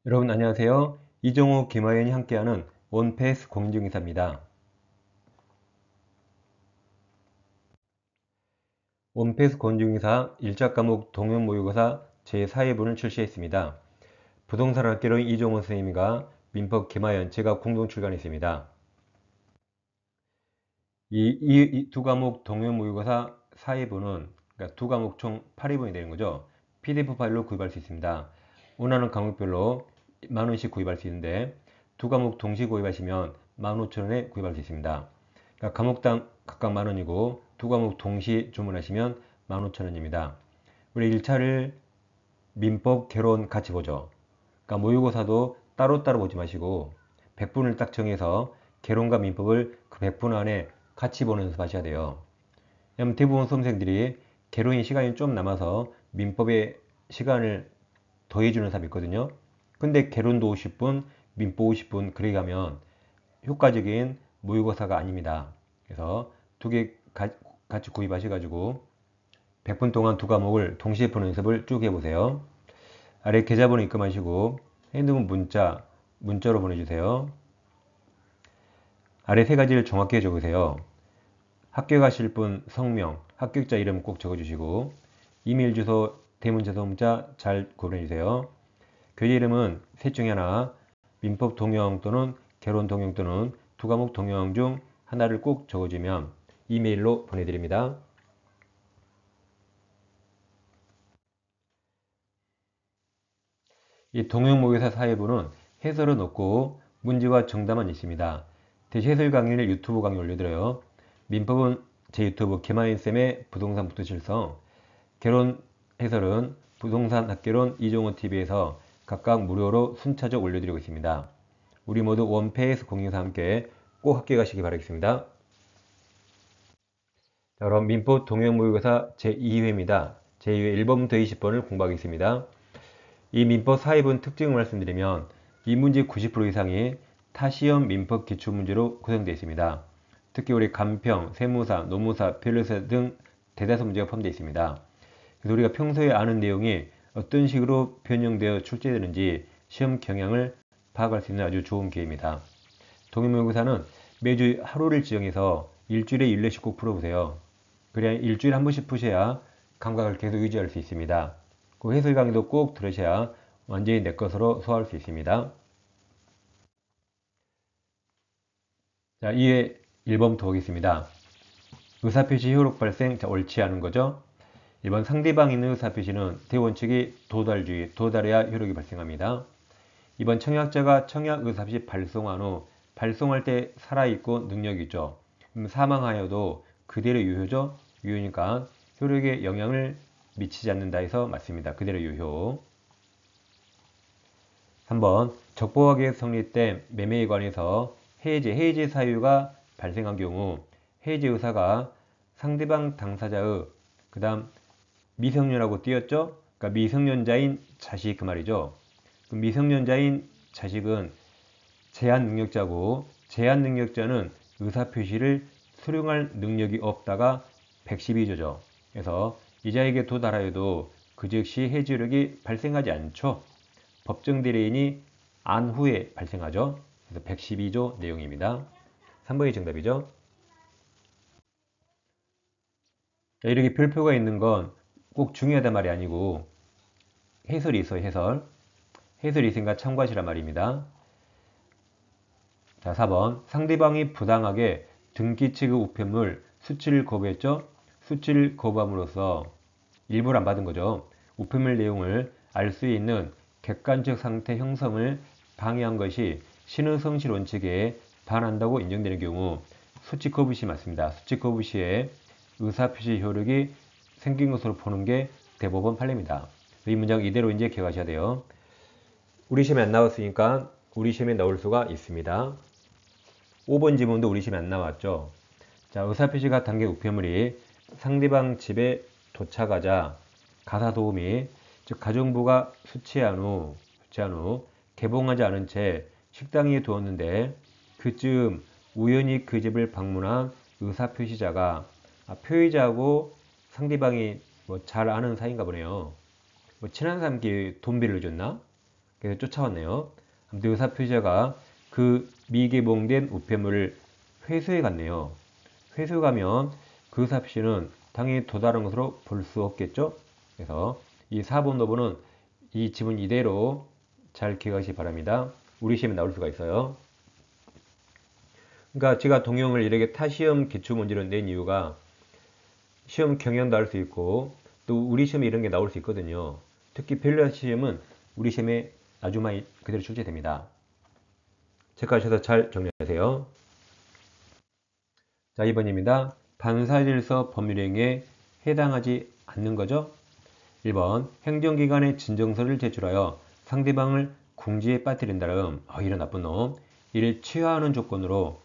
여러분 안녕하세요. 이종우, 김하연이 함께하는 원패스 공인중개사입니다. 원패스 공인중개사 1차 과목 동형모의고사 제4회분을 출시했습니다. 부동산학개론 이종우 선생님과 민법 김하연, 제가 공동 출간했습니다. 이 두 과목 동형모의고사 4회분은 그러니까 두 과목 총 8회분이 되는 거죠. PDF 파일로 구입할 수 있습니다. 원하는 과목별로 10,000원씩 구입할 수 있는데 두 과목 동시 구입하시면 15,000원에 구입할 수 있습니다. 그러니까 과목당 각각 10,000원이고 두 과목 동시 주문하시면 15,000원입니다. 우리 1차를 민법, 개론 같이 보죠. 그러니까 모의고사도 따로따로 보지 마시고 100분을 딱 정해서 개론과 민법을 그 100분 안에 같이 보는 연습하셔야 돼요. 왜냐면 대부분 수험생들이 개론이 시간이 좀 남아서 민법에 시간을 더해주는 사람이 있거든요. 근데 개론도 50분, 민법 50분 그렇게 가면 효과적인 모의고사가 아닙니다. 그래서 두 개 같이 구입하셔가지고 100분 동안 두 과목을 동시에 푸는 연습을 쭉 해보세요. 아래 계좌번호 입금하시고 핸드폰 문자로 보내주세요. 아래 세 가지를 정확히 적으세요. 학교 가실 분 성명, 합격자 이름 꼭 적어주시고 이메일 주소, 대문자, 소문자 잘 구분해주세요. 교재 이름은 셋 중에 하나, 민법 동형 또는 개론 동형 또는 두 과목 동형 중 하나를 꼭 적어주면 이메일로 보내드립니다. 이 동형 모의고사 사회부는 해설은 없고 문제와 정답만 있습니다. 대신 해설 강의를 유튜브 강의 올려드려요. 민법은 제 유튜브 김하인쌤의 부동산 북두실성, 개론 해설은 부동산 학개론 이종호 TV에서 각각 무료로 순차적 올려드리고 있습니다. 우리 모두 원패스 공유사 함께 꼭 합격하시기 바라겠습니다. 자, 그럼 민법 동형 모의고사 제2회입니다. 제2회 1번부터 20번을 공부하겠습니다. 이 민법 사회분 특징을 말씀드리면 이 문제 90% 이상이 타시험 민법 기출문제로 구성되어 있습니다. 특히 우리 간평, 세무사, 노무사, 변호사 등 대다수 문제가 포함되어 있습니다. 그래서 우리가 평소에 아는 내용이 어떤 식으로 변형되어 출제되는지 시험 경향을 파악할 수 있는 아주 좋은 기회입니다. 동의모의고사는 매주 하루를 지정해서 일주일에 1회씩 꼭 풀어보세요. 그래야 일주일에 한 번씩 푸셔야 감각을 계속 유지할 수 있습니다. 그 해설 강의도 꼭 들으셔야 완전히 내 것으로 소화할 수 있습니다. 자, 이에 1번부터 보겠습니다. 의사표시 효력 발생, 자, 옳지 않은 거죠. 1번 상대방이 있는 의사표시는 대원칙이 도달주의, 도달해야 효력이 발생합니다. 2번 청약자가 청약 의사표시 발송한 후 발송할 때 살아있고 능력이 있죠. 그럼 사망하여도 그대로 유효죠. 유효니까 효력에 영향을 미치지 않는다 해서 맞습니다. 그대로 유효. 3번 적법하게 성립된 매매에 관해서 해제 사유가 발생한 경우 해제 의사가 상대방 당사자의 그 다음 미성년하고 띄었죠. 그러니까 미성년자인 자식 그 말이죠. 그 미성년자인 자식은 제한 능력자고 제한 능력자는 의사표시를 수령할 능력이 없다가 112조죠. 그래서 이자에게 도달하여도 그 즉시 해지력이 발생하지 않죠. 법정 대리인이 안 후에 발생하죠. 그래서 112조 내용입니다. 3번이 정답이죠. 이렇게 별표가 있는 건 꼭 중요하단 말이 아니고 해설이 있어요. 해설이 있으니까 참고하시란 말입니다. 자, 4번 상대방이 부당하게 등기 측의 우편물 수취를 거부했죠. 수취를 거부함으로써 일부를 안 받은 거죠. 우편물 내용을 알 수 있는 객관적 상태 형성을 방해한 것이 신의성실 원칙에 반한다고 인정되는 경우 수취 거부 시 맞습니다. 수취 거부 시에 의사표시 효력이 생긴 것으로 보는 게 대법원 판례입니다. 이 문장 이대로 이제 기억하셔야 돼요. 우리 시험에 안 나왔으니까 우리 시험에 나올 수가 있습니다. 5번 지문도 우리 시험에 안 나왔죠. 자, 의사표시가 담긴 우편물이 상대방 집에 도착하자 가사도우미, 즉 가정부가 수취한 후 개봉하지 않은 채 식당에 두었는데 그쯤 우연히 그 집을 방문한 의사표시자가 표의자하고 상대방이 뭐 잘 아는 사이인가 보네요. 뭐 친한 사람끼리 돈 빌려줬나? 그래서 쫓아왔네요. 아무튼 의사 피해자가 그 미개봉된 우편물을 회수해 갔네요. 회수 가면 그 의사 피해는 당연히 또 다른 것으로 볼 수 없겠죠. 그래서 이 4번, 5번은 이 지문 이대로 잘 기억하시기 바랍니다. 우리 시험에 나올 수가 있어요. 그러니까 제가 동영을 이렇게 타시험 기출문제를 낸 이유가 시험 경향도 할 수 있고 또 우리 시험에 이런 게 나올 수 있거든요. 특히 밸류에이션 시험은 우리 시험에 아주 많이 그대로 출제됩니다. 체크하셔서 잘 정리하세요. 자, 2번입니다. 반사질서 법률행위에 해당하지 않는 거죠? 1번 행정기관에 진정서를 제출하여 상대방을 궁지에 빠뜨린다음 이런 나쁜 놈 이를 취하하는 조건으로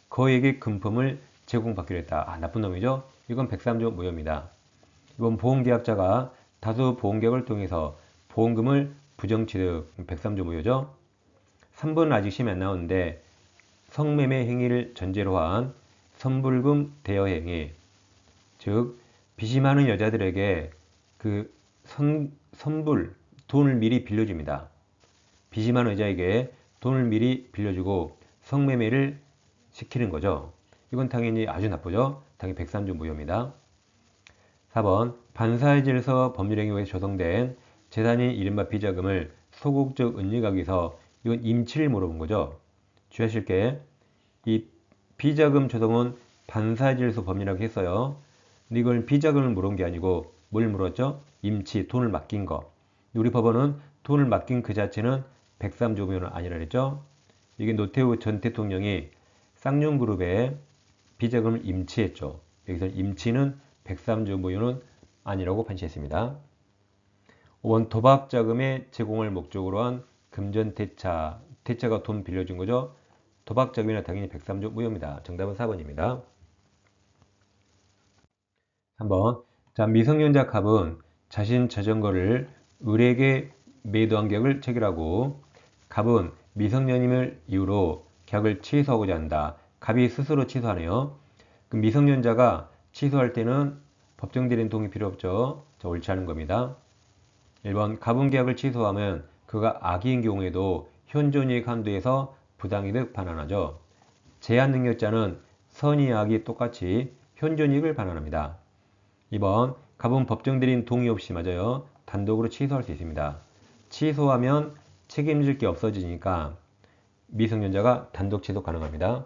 거액의 금품을 제공받기로 했다. 나쁜 놈이죠? 이건 103조 무효입니다. 이번 보험계약자가 다수 보험계약을 통해서 보험금을 부정취득 103조 무효죠. 3번은 아직 시험에 안 나오는데 성매매 행위를 전제로 한 선불금 대여 행위, 즉 빚이 많은 여자들에게 그 선불 돈을 미리 빌려줍니다. 빚이 많은 여자에게 돈을 미리 빌려주고 성매매를 시키는 거죠. 이건 당연히 아주 나쁘죠. 당연히 103조 무효입니다. 4번 반사의 질서 법률행위에 조성된 재산인 이른바 비자금을 소극적 은닉하기 위해서 이건 임치를 물어본 거죠. 주의하실 게 이 비자금 조성은 반사의 질서 법률이라고 했어요. 근데 이걸 비자금을 물은 게 아니고 뭘 물었죠? 임치, 돈을 맡긴 거. 우리 법원은 돈을 맡긴 그 자체는 103조 무효는 아니라 그랬죠. 이게 노태우 전 대통령이 쌍용그룹에 비자금을 임치했죠. 여기서 임치는 103조 무효는 아니라고 판시했습니다. 5번 도박자금의 제공을 목적으로 한 금전대차, 대차가 돈 빌려준 거죠. 도박자금이나 당연히 103조 무효입니다. 정답은 4번입니다. 3번 자, 미성년자 갑은 자신 자전거를 을에게 매도한 계약을 체결하고 갑은 미성년임을 이유로 계약을 취소하고자 한다. 갑이 스스로 취소하네요. 그 미성년자가 취소할 때는 법정 대리인 동의 필요 없죠. 자, 옳지 않은 겁니다. 1번 갑은 계약을 취소하면 그가 악의인 경우에도 현존이익 한도에서 부당이득 반환하죠. 제한능력자는 선의 악이 똑같이 현존이익을 반환합니다. 2번 갑은 법정 대리인 동의 없이 맞아요. 단독으로 취소할 수 있습니다. 취소하면 책임질 게 없어지니까 미성년자가 단독 취소 가능합니다.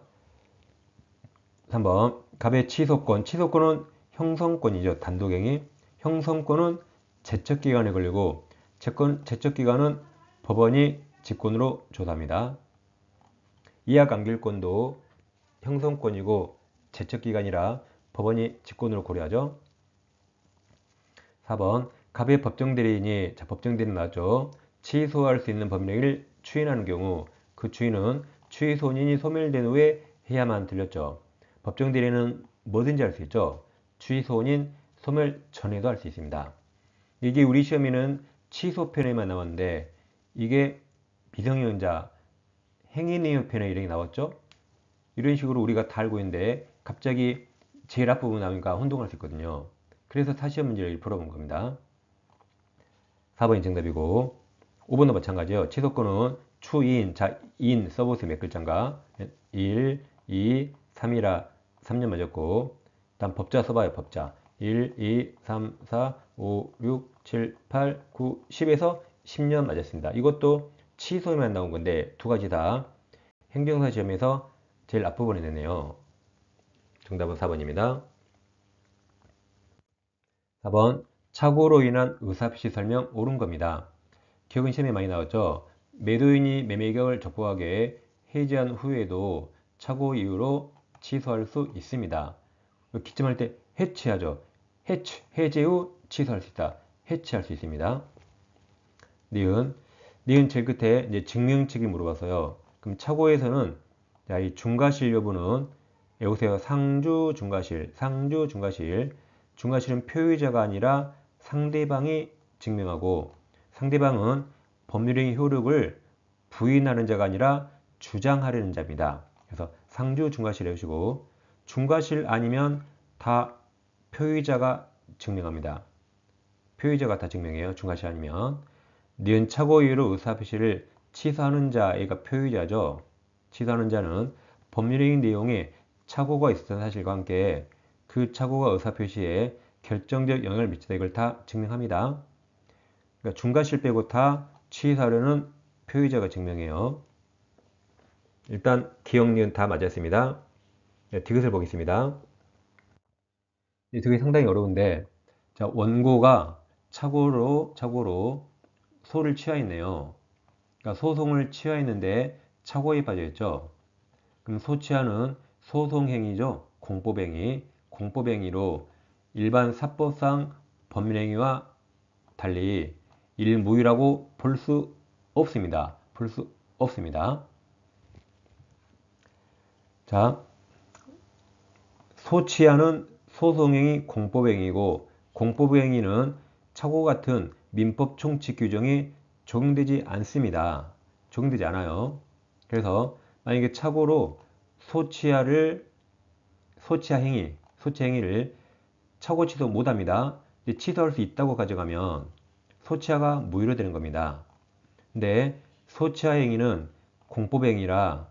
3번 갑의 취소권, 취소권은 형성권이죠. 단독행위. 형성권은 제척기간에 걸리고 제척기간은 법원이 직권으로 조사합니다. 이하감길권도 형성권이고 제척기간이라 법원이 직권으로 고려하죠. 4번 갑의 법정대리인이 법정대리인 나왔죠. 취소할 수 있는 법령을 추인하는 경우 그 추인은 취소인이 소멸된 후에 해야만 들렸죠. 법정대리인은 뭐든지 할 수 있죠. 취소인 소멸 전에도 할 수 있습니다. 이게 우리 시험에는 취소편에만 나왔는데 이게 미성년자 행위내용편에 이렇게 나왔죠. 이런 식으로 우리가 다 알고 있는데 갑자기 제일 앞부분 나오니까 혼동할 수 있거든요. 그래서 타시험 문제를 풀어본 겁니다. 4번이 정답이고 5번도 마찬가지예요. 취소권은 추인, 자, 인 써보세요. 몇 글자인가? 1, 2, 3이라 3년 맞았고 다음 법자 써봐요. 법자 1, 2, 3, 4, 5, 6, 7, 8, 9, 10에서 10년 맞았습니다. 이것도 취소에만 나온 건데 두 가지 다 행정사 시험에서 제일 앞부분에 냈네요. 정답은 4번입니다. 4번 착오로 인한 의사표시 설명 옳은 겁니다. 기억은 시험에 많이 나왔죠. 매도인이 매매계약을 적법하게 해지한 후에도 착오 이유로 취소할 수 있습니다. 기점할 때 해체하죠. 해제 후 취소할 수 있다. 해체할 수 있습니다. 니은 제일 끝에 이제 증명책이 물어봐서요. 그럼 착오에서는 이 중과실 여부는 여보세요. 상주 중과실 중과실은 표의자가 아니라 상대방이 증명하고 상대방은 법률행위 효력을 부인하는 자가 아니라 주장하려는 자입니다. 그래서 상주 중과실 해주시고 중과실 아니면 다 표의자가 증명합니다. 표의자가 다 증명해요. 중과실 아니면 니은 착오 이유로 의사표시를 취소하는 자가 표의자죠. 취소하는 자는 법률행위 내용에 착오가 있었던 사실과 함께 그 착오가 의사표시에 결정적 영향을 미치다 이걸 다 증명합니다. 그러니까 중과실 빼고 다 취소하려는 표의자가 증명해요. 일단 기억, 니은 다 맞았습니다. 네, 디귿을 보겠습니다. 이 디귿이 상당히 어려운데 자, 원고가 착오로 소를 취하했네요. 그러니까 소송을 취하했는데 착오에 빠져있죠. 그럼 소취하는 소송행위죠. 공법행위. 공법행위로 일반 사법상 법률행위와 달리 일무효라고 볼 수 없습니다. 볼 수 없습니다. 자, 소취하는 소송행위 공법행위고 공법행위는 착오 같은 민법 총칙 규정이 적용되지 않습니다. 적용되지 않아요. 그래서 만약에 착오로 소취하 행위를 착오 취소 못합니다. 취소할 수 있다고 가져가면 소취하가 무효로 되는 겁니다. 근데 소취하 행위는 공법행위라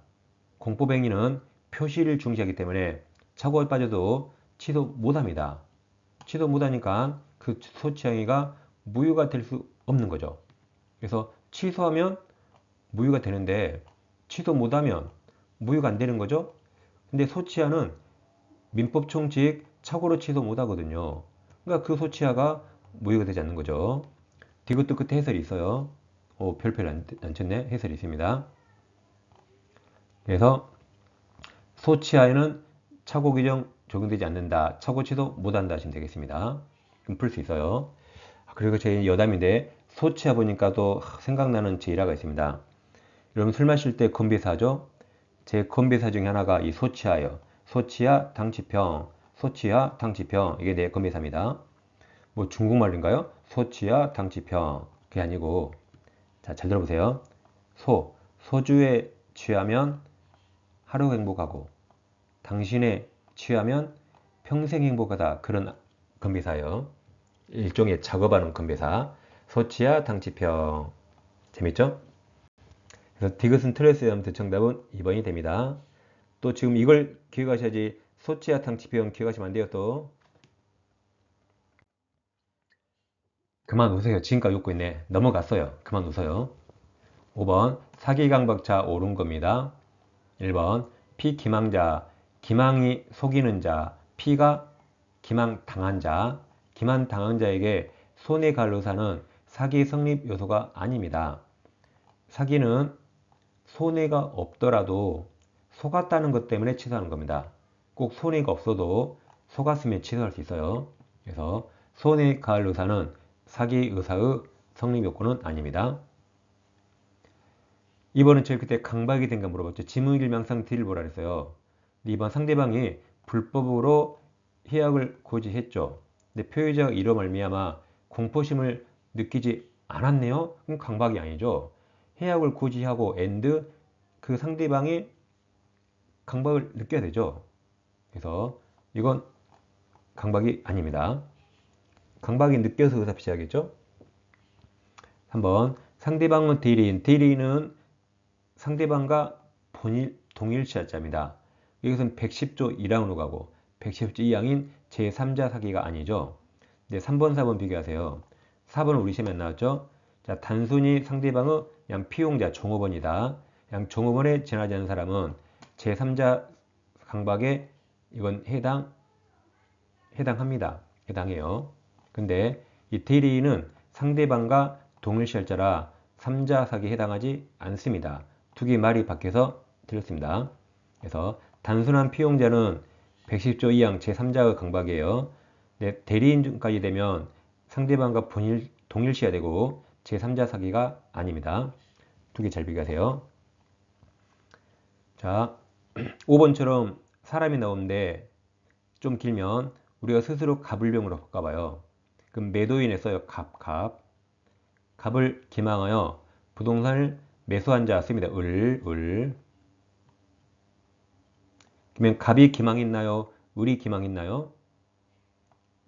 공법행위는 표시를 중시하기 때문에 착오에 빠져도 취소 못합니다. 취소 못하니까 그 소취 행위가 무효가 될 수 없는 거죠. 그래서 취소하면 무효가 되는데 취소 못하면 무효가 안 되는 거죠. 근데 소취하는 민법 총칙 착오로 취소 못하거든요. 그러니까 그 소취하가 무효가 되지 않는 거죠. 디귿도 끝에 해설이 있어요. 별표를 안 쳤네. 해설이 있습니다. 그래서 소취하에는 착오 규정 적용되지 않는다. 착오 취소 못한다 하시면 되겠습니다. 그럼 풀 수 있어요. 그리고 제 여담인데 소취하 보니까 또 생각나는 제 일화가 있습니다. 여러분 술 마실 때 건배사죠? 제 건배사 중에 하나가 이 소취하예요. 소취하 당치평, 소취하 당치평 이게 내 건배사입니다. 뭐 중국말인가요? 소취하 당치평 그게 아니고 자, 잘 들어보세요. 소주에 취하면 하루 행복하고 당신에 취하면 평생 행복하다. 그런 건배사예요. 일종의 작업하는 건배사. 소치야 당치평. 재밌죠? 그래서 디귿은 틀렸어요. 아무튼 정답은 2번이 됩니다. 또 지금 이걸 기억하셔야지. 소치야 당치평 기억하시면 안 돼요. 또 그만 웃어요. 지금까지 웃고 있네. 넘어갔어요. 그만 웃어요. 5번 사기강박자 옳은 겁니다. 1번 피기망자 기망이 속이는 자 피가 기망당한 자 기망당한 자에게 손해 갈 의사는 사기 성립 요소가 아닙니다. 사기는 손해가 없더라도 속았다는 것 때문에 취소하는 겁니다. 꼭 손해가 없어도 속았으면 취소할 수 있어요. 그래서 손해 갈 의사는 사기 의사의 성립 요건은 아닙니다. 이번은 저희 그때 강박이 된가 물어봤죠. 지문일명상 D를 보라 그랬어요. 이번 상대방이 불법으로 해약을 고지했죠. 근데 표의자가 이로 말미암아 공포심을 느끼지 않았네요. 그럼 강박이 아니죠. 해약을 고지하고 and 그 상대방이 강박을 느껴야 되죠. 그래서 이건 강박이 아닙니다. 강박이 느껴서 의사표시하겠죠. 3번 상대방은 대리인은 상대방과 동일시할자입니다. 여기서는 110조 1항으로 가고 110조 2항인 제3자 사기가 아니죠. 네, 3번, 4번 비교하세요. 4번은 우리 시험에 나왔죠. 자, 단순히 상대방의 양 피용자 종업원이다. 양 종업원에 지나지 않은 사람은 제3자 강박에 이건 해당합니다. 해당해요. 근데 이 대리인은 상대방과 동일시할자라 3자 사기에 해당하지 않습니다. 두 개 말이 밖에서 틀렸습니다. 그래서 단순한 피용자는 110조 2항 제3자의 강박이에요. 네, 대리인까지 되면 상대방과 동일시해야 되고 제3자 사기가 아닙니다. 두 개 잘 비교하세요. 자, 5번처럼 사람이 나오는데 좀 길면 우리가 스스로 갑을병으로 바꿔봐요. 그럼 매도인에 써요. 갑을 기망하여 부동산을 매수한 자 씁니다. 그러면 갑이 기망했나요? 을이 기망했나요?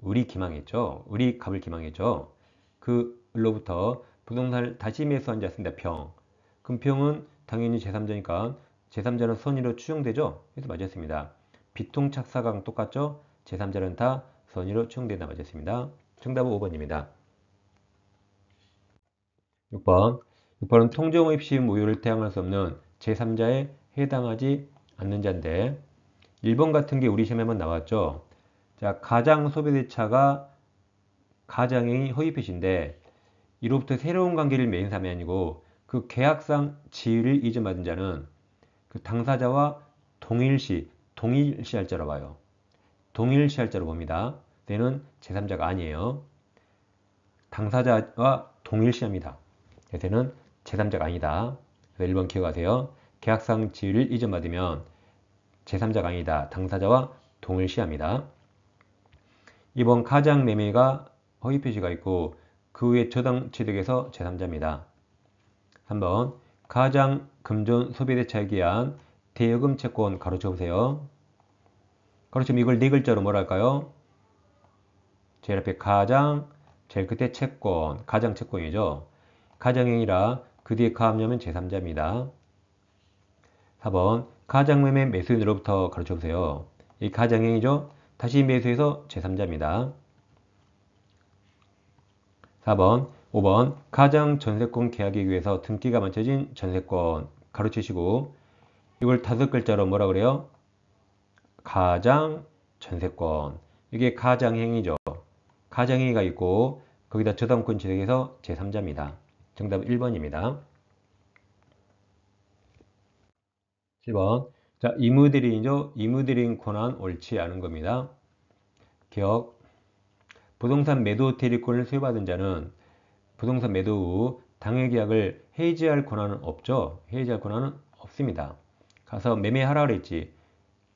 을이 기망했죠. 을이 갑을 기망했죠. 그 을로부터 부동산을 다시 매수한 자였습니다. 평. 그럼 평은 당연히 제3자니까 제3자는 선의로 추정되죠? 그래서 맞았습니다. 비통착사강 똑같죠? 제3자는 다 선의로 추정된다. 맞았습니다. 정답은 5번입니다. 6번. 6번은 통정의입 시 무효를 태양할 수 없는 제3자에 해당하지 않는 자인데 1번 같은 게 우리 시험에만 나왔죠. 자, 가장 소비대차가 가장행위 허위표시인데 이로부터 새로운 관계를 맺은 사람이 아니고 그 계약상 지위를 이전받은 자는 그 당사자와 동일시 할자로 봐요. 동일시 할자로 봅니다. 때는 제3자가 아니에요. 당사자와 동일시합니다. 때는 제3자가 아니다. 그래서 1번 기억하세요. 계약상 지위를 이전받으면 제3자가 아니다. 당사자와 동일시합니다. 2번 가장 매매가 허위 표시가 있고 그 후에 저당 취득에서 제3자입니다. 3번 가장 금전 소비대차에 기한 대여금 채권 가로쳐 보세요. 가로치면 이걸 네 글자로 뭐라 할까요? 제일 앞에 가장, 제일 끝에 채권, 가장 채권이죠. 가장행위라 그 뒤에 가압류하면 제3자입니다. 4번 가장매매 매수인으로부터 가르쳐 보세요. 이 가장행위죠. 다시 매수해서 제3자입니다. 4번 5번 가장 전세권 계약에 의해서 등기가 맞춰진 전세권 가로치시고 이걸 5글자로 뭐라 그래요? 가장 전세권. 이게 가장행위죠. 가장행위가 있고 거기다 저당권 취득해서 제3자입니다. 정답은 1번입니다. 7번. 자, 이무대리인이죠. 이무대리인 권한 옳지 않은 겁니다. 기억. 부동산 매도 대리권을 소유받은 자는 부동산 매도 후 당해계약을 해지할 권한은 없죠. 해지할 권한은 없습니다. 가서 매매하라 그랬지.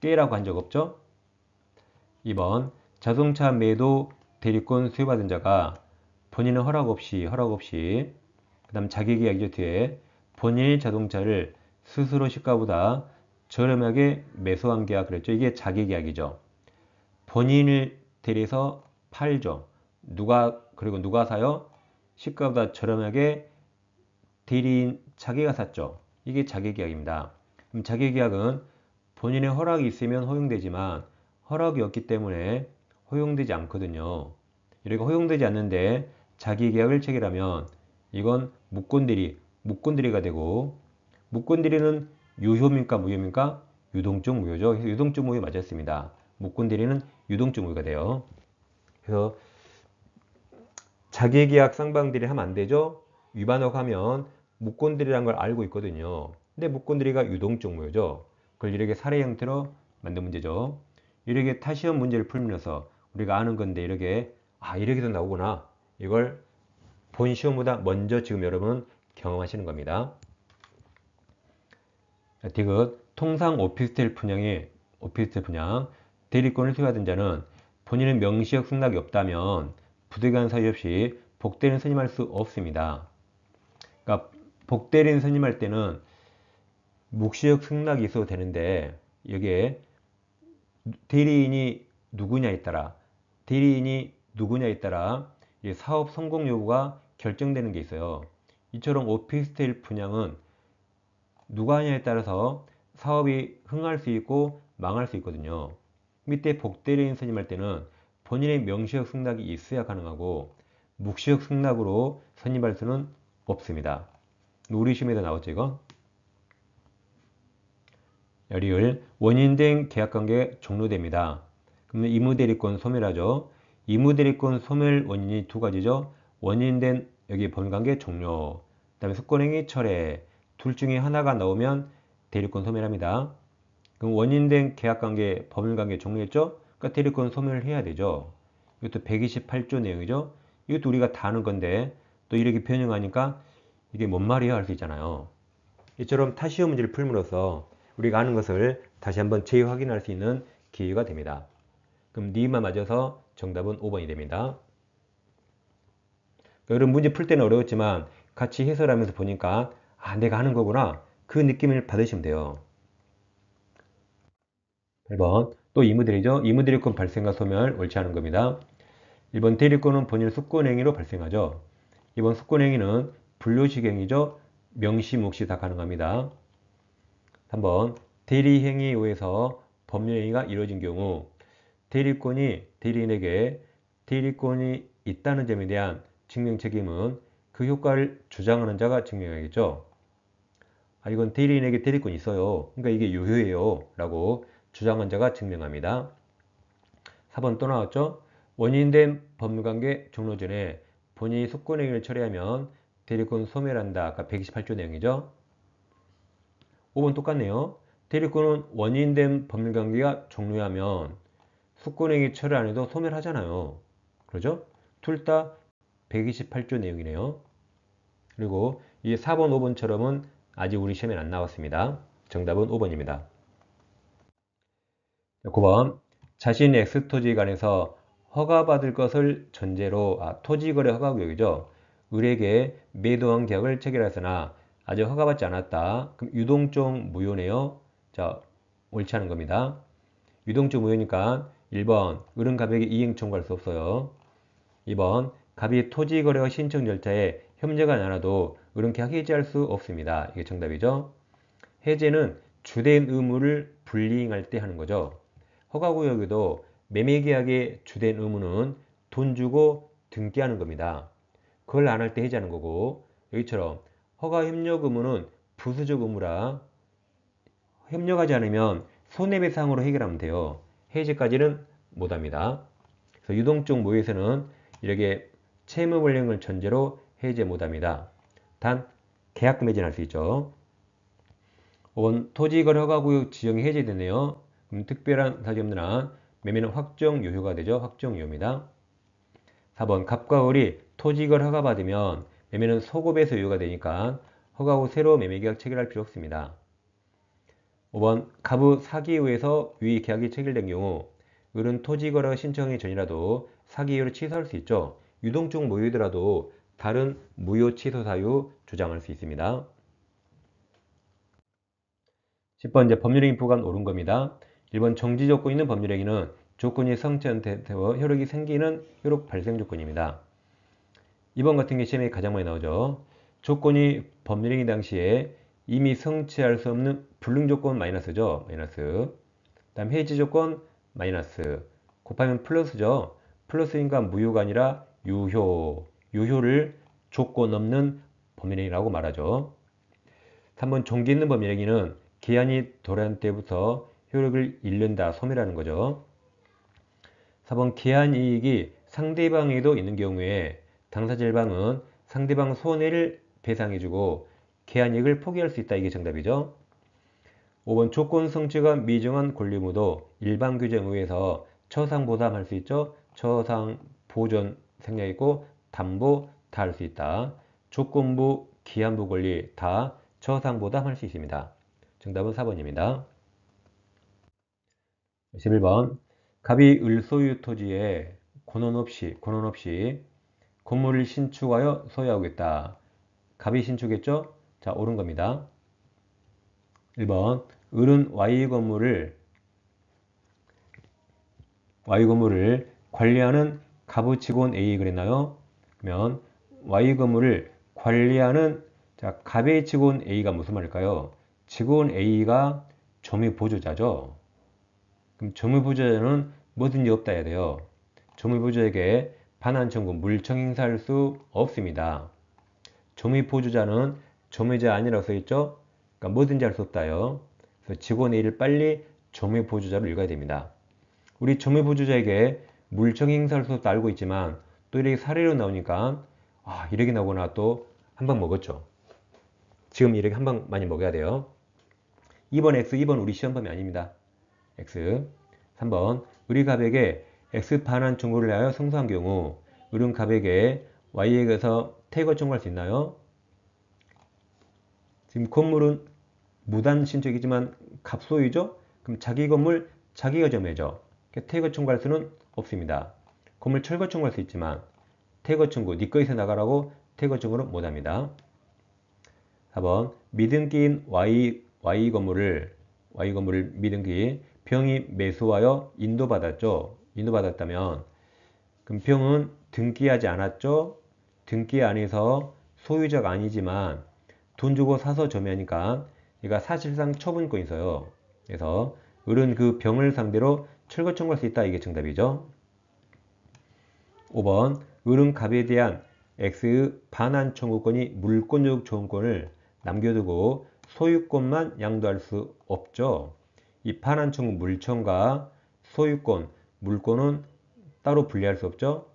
깨라고 한 적 없죠. 2번. 자동차 매도 대리권 소유받은 자가 본인의 허락 없이 그 다음 자기계약이죠. 뒤에 본인의 자동차를 스스로 시가보다 저렴하게 매수한 계약 그랬죠. 이게 자기계약이죠. 본인을 대리해서 팔죠. 그리고 누가 사요? 시가보다 저렴하게 대리인 자기가 샀죠. 이게 자기계약입니다. 그럼 자기계약은 본인의 허락이 있으면 허용되지만 허락이 없기 때문에 허용되지 않거든요. 이렇게 허용되지 않는데 자기계약을 체결하면 이건 무권대리가 되고 무권대리는 유효입니까 무효입니까? 유동적 무효죠. 유동적 무효 맞았습니다. 무권대리는 유동적 무효가 돼요. 그래서 자기계약 쌍방대리 하면 안 되죠. 위반하고 하면 무권대리라는 걸 알고 있거든요. 근데 무권대리가 유동적 무효죠. 그걸 이렇게 사례 형태로 만든 문제죠. 이렇게 타시험 문제를 풀면서 우리가 아는 건데 이렇게도 나오구나. 이걸 본 시험보다 먼저 지금 여러분 경험하시는 겁니다. 디귿 통상 오피스텔 분양 대리권을 소유하던 자는 본인의 명시적 승낙이 없다면 부득이한 사유 없이 복대리인 선임할 수 없습니다. 그러니까 복대리인 선임할 때는 묵시적 승낙이 있어도 되는데 여기에 대리인이 누구냐에 따라 이 사업 성공 여부가 결정되는 게 있어요. 이처럼 오피스텔 분양은 누가 하냐에 따라서 사업이 흥할 수 있고 망할 수 있거든요. 밑에 복대리인 선임할 때는 본인의 명시적 승낙이 있어야 가능하고 묵시적 승낙으로 선임할 수는 없습니다. 우리 시험에도 나왔죠 이거. 리을 원인된 계약관계 종료됩니다. 그러면 이무대리권 소멸하죠. 이무대리권 소멸 원인이 두 가지죠. 원인된 여기 법률관계 종료, 그 다음에 숙권행위 철회. 둘 중에 하나가 나오면 대리권 소멸합니다. 그럼 원인된 계약관계 법률관계 종료했죠. 그러니까 대리권 소멸을 해야 되죠. 이것도 128조 내용이죠. 이것도 우리가 다 아는 건데 또 이렇게 변형하니까 이게 뭔 말이야 할 수 있잖아요. 이처럼 타시험 문제를 풀므로써 우리가 아는 것을 다시 한번 재확인할 수 있는 기회가 됩니다. 그럼 니만 맞아서 정답은 5번이 됩니다. 여러분 문제 풀 때는 어려웠지만 같이 해설하면서 보니까 내가 하는 거구나 그 느낌을 받으시면 돼요. 8번 또 이무대리죠. 이무대리권 발생과 소멸 옳지 않은 겁니다. 1번 대리권은 본인 숙권행위로 발생하죠. 이번 숙권행위는 분류시경이죠. 명시, 묵시 다 가능합니다. 3번 대리행위에 의해서 법률행위가 이루어진 경우 대리인에게 대리권이 있다는 점에 대한 증명 책임은 그 효과를 주장하는 자가 증명해야겠죠. 이건 대리인에게 대리권이 있어요. 그러니까 이게 유효해요. 라고 주장한 자가 증명합니다. 4번 또 나왔죠. 원인된 법률관계 종료 전에 본인이 속권행위를 처리하면 대리권 소멸한다. 아까 128조 내용이죠. 5번 똑같네요. 대리권은 원인된 법률관계가 종료하면 속권행위 처리 안 해도 소멸하잖아요. 그러죠? 둘 다 128조 내용이네요. 그리고 이 4번, 5번처럼은 아직 우리 시험에 안 나왔습니다. 정답은 5번입니다. 9번 자신의 X토지에 관해서 허가받을 것을 전제로 토지거래 허가구역이죠. 을에게 매도한 계약을 체결했으나 아직 허가받지 않았다. 그럼 유동적 무효네요. 자, 옳지 않은 겁니다. 유동적 무효니까 1번 을은 갑에게 이행 청구할 수 없어요. 2번 갑이 토지거래허가 신청 절차에 협력하지 않아도 을은 계약 해지할 수 없습니다. 이게 정답이죠. 해제는 주된 의무를 불이행할 때 하는 거죠. 허가구역에도 매매계약의 주된 의무는 돈 주고 등기하는 겁니다. 그걸 안 할 때 해지하는 거고, 여기처럼 허가협력 의무는 부수적 의무라 협력하지 않으면 손해배상으로 해결하면 돼요. 해지까지는 못합니다. 그래서 유동적 무효에서는 이렇게 채무불이행을 전제로 해제 못합니다. 단 계약금 해지는 할 수 있죠. 5번 토지거래 허가구역 지정이 해제되네요. 그럼 특별한 사정이 없는 한 매매는 확정유효가 되죠. 확정유효입니다. 4번 갑과 을이 토지거래 허가받으면 매매는 소급에서 유효가 되니까 허가후 새로 매매계약 체결할 필요 없습니다. 5번 갑의 사기에 의해서 유의계약이 체결된 경우 을은 토지거래 신청이 전이라도 사기 이유로 취소할 수 있죠. 유동적 무효이더라도 다른 무효 취소 사유 주장할 수 있습니다. 10번 이제 법률행위 부과는 옳은 겁니다. 1번 정지 조건이 있는 법률행위는 조건이 성취되어 효력이 생기는 효력 발생 조건입니다. 2번 같은 게 시험에 가장 많이 나오죠. 조건이 법률행위 당시에 이미 성취할 수 없는 불능 조건 마이너스죠. 마이너스. 다음 해지 조건 마이너스. 곱하면 플러스죠. 플러스니까 무효가 아니라 유효. 유효를 조건 없는 법률행위라고 말하죠. 3번 종기 있는 법률행위는 기한이 도래한 때부터 효력을 잃는다. 소멸하는 거죠. 4번 기한 이익이 상대방에도 있는 경우에 당사자 일방은 상대방 손해를 배상해주고 기한 이익을 포기할 수 있다. 이게 정답이죠. 5번 조건 성취가 미정한 권리 의무도 일반 규정에 의해서 처상보담할 수 있죠. 처상, 보존 생략있고 담보 다 할 수 있다. 조건부, 기한부 권리 다 처상보담할 수 있습니다. 정답은 4번입니다. 11번 갑이 을 소유 토지에 권원 없이 건물을 신축하여 소유하겠다. 갑이 신축했죠? 자, 옳은 겁니다. 1번 을은 Y 건물을 관리하는 갑의 직원 A 그랬나요? 그러면 Y 건물을 관리하는 갑의 직원 A가 무슨 말일까요? 직원 A가 점유보조자죠. 그럼 점유보조자는 뭐든지 없다 해야 돼요. 점유보조자에게 반환 청구, 물청 행사할 수 없습니다. 점유보조자는 점유자 아니라고 써있죠? 그러니까 뭐든지 할 수 없다요. 그래서 직원 A를 빨리 점유보조자로 읽어야 됩니다. 우리 점유보조자에게 물청 행사할 수 없다 알고 있지만 또 이렇게 사례로 나오니까 이렇게 나오거나 또 한 방 먹었죠. 지금 이렇게 한 방 많이 먹어야 돼요. 2번 X, 2번 우리 시험 범위 아닙니다. X. 3번 을이 갑에게 X 반환 청구를 하여 승소한 경우 을은 갑에게 Y에게서 퇴거 청구할 수 있나요? 지금 건물은 무단 신축이지만 갑 소유죠? 그럼 자기 건물 자기가 점유죠. 퇴거 청구할 수는 없습니다. 건물 철거 청구할 수 있지만 퇴거 청구, 네 거에서 나가라고 퇴거 청구는 못합니다. 4번 미등기인 Y 건물을 미등기 병이 매수하여 인도받았죠. 인도받았다면 그럼 병은 등기하지 않았죠. 등기 안에서 소유자가 아니지만 돈 주고 사서 점유하니까 얘가 사실상 처분권이 있어요. 그래서 을은 그 병을 상대로 철거 청구할 수 있다. 이게 정답이죠. 5번 을은 갑에 대한 X의 반환 청구권이 물권적 조언권을 남겨두고 소유권만 양도할 수 없죠. 이 반환 청구 물청과 소유권, 물권은 따로 분리할 수 없죠.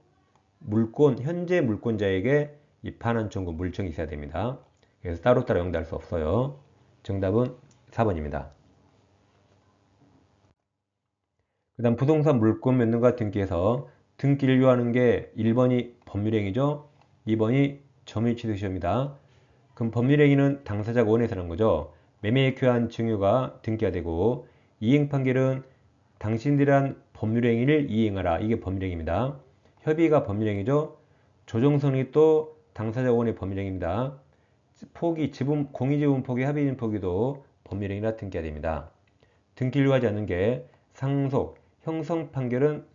물권, 현재 물권자에게 이 반환 청구 물청이 있어야 됩니다. 그래서 따로따로 양도할 수 없어요. 정답은 4번입니다. 그 다음 부동산 물권 면허가 등기에서 등기를 요하는 게 1번이 법률행위죠. 2번이 점유취득시효입니다. 그럼 법률행위는 당사자가 원해서 하는 거죠. 매매 교환 증여가 등기가 되고 이행판결은 당신들이란 법률행위를 이행하라. 이게 법률행위입니다. 협의가 법률행위죠. 조정선이 또 당사자 원의 법률행위입니다. 포기, 지분, 공유지분 포기, 합의금 포기도 법률행위라 등기가 됩니다. 등기를 요하지 않는 게 상속, 형성 판결은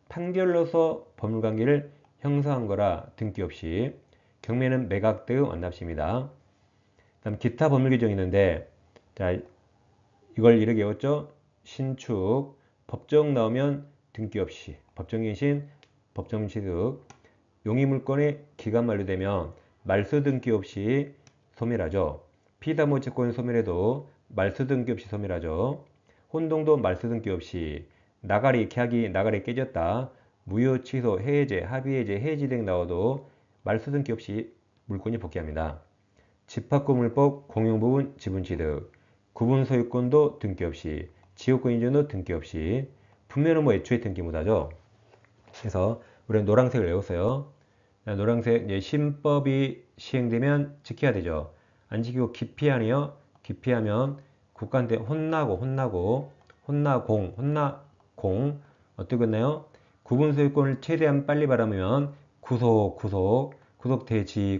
판결로서 법률관계를 형성한 거라 등기 없이 경매는 매각 대응 완납시입니다. 다음 기타 법률 규정이 있는데 자 이걸 이렇게 외웠죠. 신축, 법정 나오면 등기 없이, 법정갱신, 법정취득, 용의물권의 기간 만료되면 말소 등기 없이 소멸하죠. 피담보채권 소멸해도 말소 등기 없이 소멸하죠. 혼동도 말소 등기 없이, 나가리, 계약이 나가리 깨졌다, 무효, 취소, 해제, 합의해제, 해지 등 나와도 말소 등기 없이 물권이 복귀합니다. 집합구물법 공용부분 지분취득, 구분소유권도 등기 없이, 지역권 인정도 등기 없이, 분면은 뭐 애초에 등기 못하죠. 그래서 우리는 노란색을 외웠어요. 노란색 신법이 시행되면 지켜야 되죠. 안 지키고 기피하네요. 기피하면 국가한테 혼나공 어떻게 끝나요? 구분소유권을 최대한 빨리 바라면 구속돼지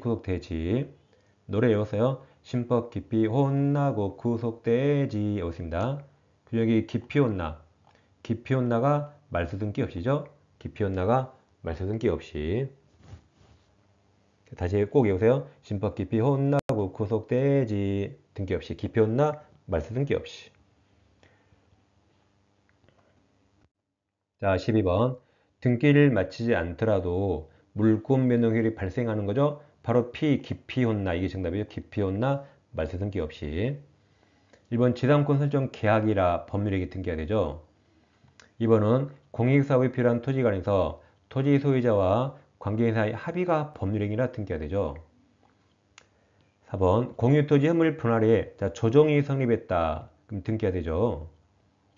노래 외웠어요. 신법 기피 혼나고 구속돼지 외웠습니다. 여기 기피혼나가 말소 등기 없이죠. 기피혼나가 말소 등기 없이. 다시 꼭 외우세요. 신법 기피 혼나고 구속돼지 등기 없이, 기피혼나 말소 등기 없이. 자 12번 등기를 마치지 않더라도 물권 변동율이 발생하는 거죠. 바로 기피혼나, 이게 정답이죠. 기피혼나 말소 등기 없이. 1번 지상권 설정 계약이라 법률행위 등기가 되죠. 2번은 공익사업에 필요한 토지 관에서 토지 소유자와 관계인사의 합의가 법률행위라 등기가 되죠. 4번 공유토지 허물 분할에 조정이 성립했다. 그럼 등기가 되죠.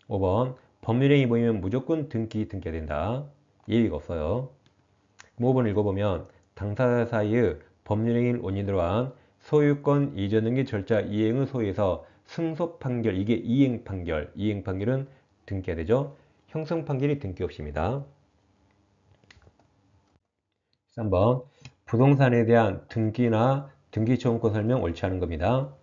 5번 법률행위 보이면 무조건 등기가 된다. 예의가 없어요. 5번 읽어보면 당사자 사이의 법률행위를 원인으로 한 소유권 이전 등기 절차 이행의 소에서 승소 판결, 이게 이행 판결은 등기가 되죠. 형성 판결이 등기 없이입니다. 3번 부동산에 대한 등기나 등기초원권 설명 옳지 않은 겁니다.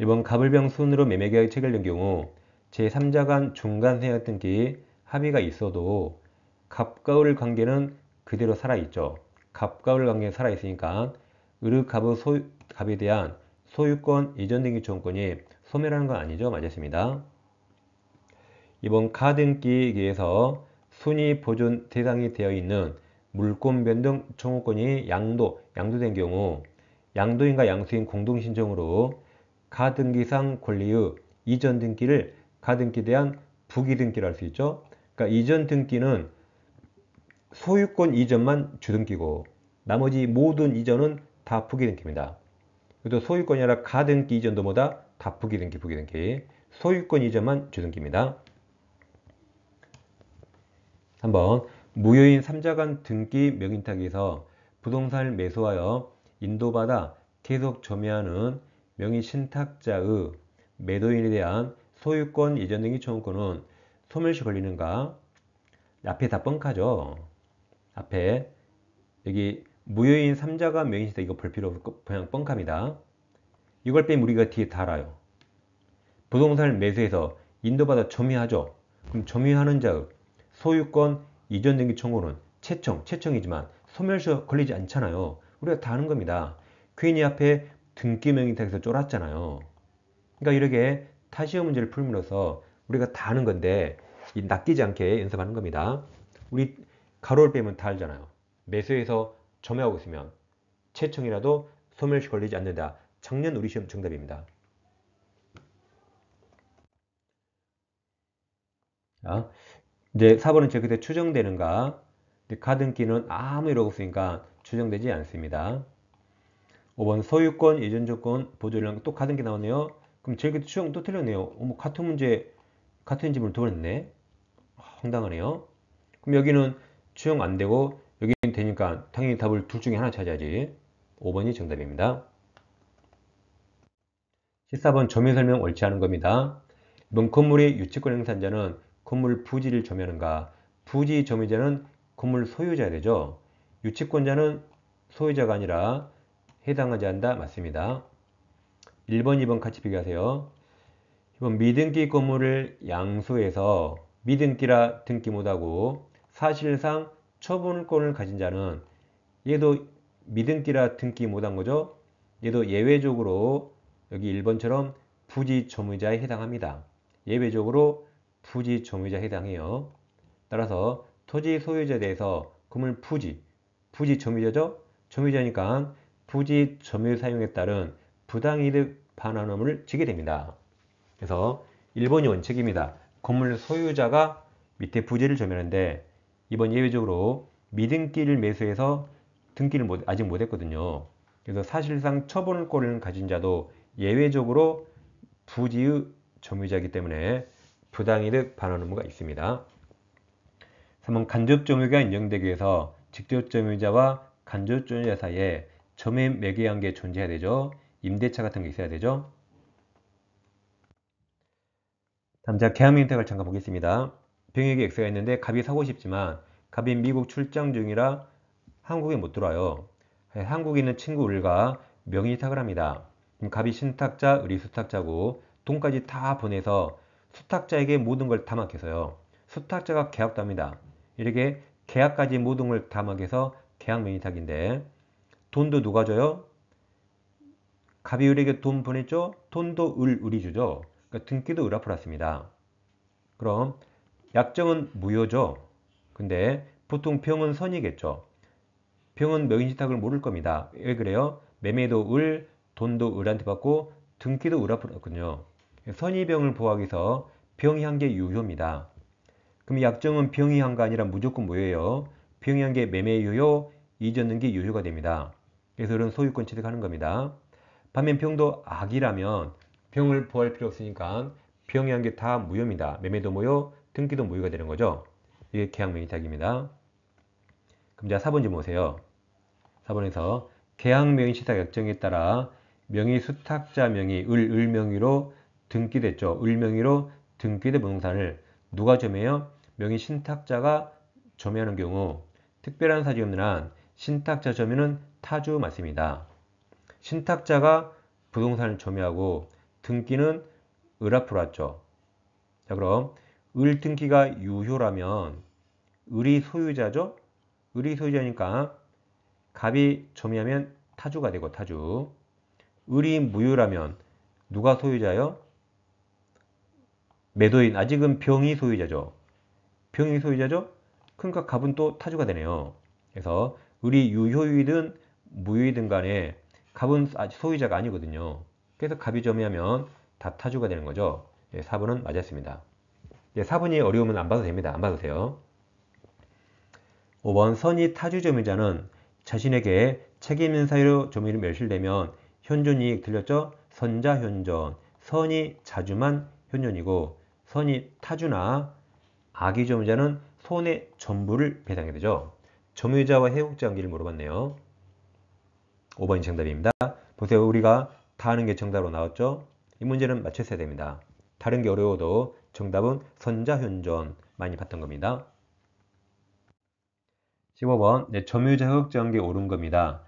1번 갑을병 순으로 매매계약이 체결된 경우 제3자 간 중간세약 등기 합의가 있어도 갑과 을 관계는 그대로 살아있죠. 갑과 을 관계는 살아있으니까 을의 갑에 대한 소유권 이전 등기초원권이 소멸하는 건 아니죠. 맞았습니다. 이번 가등기에서 순위 보존 대상이 되어 있는 물권 변동 청구권이 양도된 경우 양도인과 양수인 공동신청으로 가등기상 권리의 이전 등기를 가등기에 대한 부기 등기를 할 수 있죠. 그러니까 이전 등기는 소유권 이전만 주등기고 나머지 모든 이전은 다 부기 등기입니다. 그래도 소유권이 아니라 가등기 이전도 뭐다? 다 부기 등기. 소유권 이전만 주등기입니다. 한번 무효인 3자 간 등기 명의탁에서 부동산을 매수하여 인도받아 계속 점유하는 명의 신탁자의 매도인에 대한 소유권 이전 등기 청구권은 소멸시 걸리는가? 앞에 다 뻥카죠. 앞에 여기 무효인 3자 간 명의신탁 이거 볼 필요 없고 그냥 뻥카입니다. 이걸 빼면 우리가 뒤에 다 알아요. 부동산을 매수해서 인도받아 점유하죠. 그럼 점유하는 자의 소유권 이전 등기 청구는 채청이지만 소멸시 걸리지 않잖아요. 우리가 다 아는 겁니다. 퀸이 앞에 등기 명의탁에서 쫄았잖아요. 그러니까 이렇게 타시오 문제를 풀므로써 우리가 다 아는 건데 낚이지 않게 연습하는 겁니다. 우리 가로를 빼면 다 알잖아요. 매수해서 점유하고 있으면 채청이라도 소멸시 걸리지 않는다. 작년 우리 시험 정답입니다. 자, 이제 4번은 그때 추정되는가? 가등기는 아무 일 없으니까 추정되지 않습니다. 5번 소유권, 예전조건, 보조령 또 가등기 나오네요. 그럼 저기 추정 또 틀렸네요. 같은 문제, 같은 질문을 두 번 했네. 황당하네요. 그럼 여기는 추정 안 되고 여기는 되니까 당연히 답을 둘 중에 하나 찾아야지. 5번이 정답입니다. 14번 점유 설명 옳지 않은 겁니다. 이번 건물의 유치권 행사자는 건물 부지를 점유하는가? 부지 점유자는 건물 소유자야 되죠. 유치권자는 소유자가 아니라 해당하지 않다. 맞습니다. 1번, 2번 같이 비교하세요. 이번 미등기 건물을 양수해서 미등기라 등기 못하고 사실상 처분권을 가진 자는 얘도 미등기라 등기 못한 거죠. 얘도 예외적으로 여기 1번처럼 부지 점유자에 해당합니다. 예외적으로 부지 점유자에 해당해요. 따라서 토지 소유자에 대해서 건물 부지 점유자죠? 점유자니까 부지 점유 사용에 따른 부당이득 반환음을 지게 됩니다. 그래서 1번이 원칙입니다. 건물 소유자가 밑에 부지를 점유하는데 이번 예외적으로 미등기를 매수해서 등기를 아직 못했거든요. 그래서 사실상 처분권을 가진 자도 예외적으로 부지의 점유자이기 때문에 부당이득 반환 의무가 있습니다. 3번 간접 점유가 인정되기 위해서 직접 점유자와 간접 점유자 사이에 점유 매개관계 존재해야 되죠. 임대차 같은 게 있어야 되죠. 다음 자 계약 혜택을 잠깐 보겠습니다. 병역에 X가 있는데 갑이 사고 싶지만 갑이 미국 출장 중이라 한국에 못 들어와요. 한국에 있는 친구 을과 명의탁을 합니다. 그럼 갑이 신탁자, 을이 수탁자고 돈까지 다 보내서 수탁자에게 모든 걸 다 맡겨서요. 수탁자가 계약도 합니다. 이렇게 계약까지 모든 걸 다 맡겨서 계약 명의탁인데 돈도 누가 줘요? 갑이 을에게 돈 보냈죠? 돈도 을이 주죠. 그러니까 등기도 을 앞으로 왔습니다. 그럼 약정은 무효죠. 근데 보통 병은 선이겠죠. 병은 명의신탁을 모를 겁니다. 왜 그래요? 매매도 을, 돈도 을한테 받고 등기도 을 앞으로 왔거든요. 선의병을 보호하기 위해서 병의한계 유효입니다. 그럼 약정은 병의한가 아니라 무조건 무효예요. 병의한계 매매 유효, 이전 등기 유효가 됩니다. 그래서 이런 소유권 취득하는 겁니다. 반면 병도 악이라면 병을 보호할 필요 없으니까 병의한계 다 무효입니다. 매매도 무효, 등기도 무효가 되는 거죠. 이게 계약 명의탁입니다. 그럼 자 4번 좀 보세요. 4번에서 계약 명의 시탁 약정에 따라 명의 수탁자 명의 을 명의로 등기됐죠. 을 명의로 등기된 부동산을 누가 점유해요? 명의 신탁자가 점유하는 경우 특별한 사정이 없는 한 신탁자 점유는 타주 맞습니다. 신탁자가 부동산을 점유하고 등기는 을 앞으로 왔죠. 자 그럼 을 등기가 유효라면 을이 소유자죠. 을이 소유자니까 갑이 점유하면 타주가 되고 타주. 을이 무효라면 누가 소유자요? 매도인. 아직은 병이 소유자죠. 병이 소유자죠? 그러니까 갑은 또 타주가 되네요. 그래서 을이 유효이든 무효이든 간에 갑은 아직 소유자가 아니거든요. 그래서 갑이 점유하면 다 타주가 되는 거죠. 4번은 맞았습니다. 4번이 어려우면 안 봐도 됩니다. 안 봐도 돼요. 5번 선의 타주 점유자는 자신에게 책임 있는 사유로 점유를 멸실되면 현존이익 들렸죠? 선자현존. 선이 자주만 현존이고 선이 타주나 악의 점유자는 손의 전부를 배상하게 되죠. 점유자와 해국자 관계를 물어봤네요. 5번이 정답입니다. 보세요. 우리가 다 아는 게 정답으로 나왔죠? 이 문제는 맞췄어야 됩니다. 다른 게 어려워도 정답은 선자현존 많이 봤던 겁니다. 15번 점유자 해국자 관계 옳은 겁니다.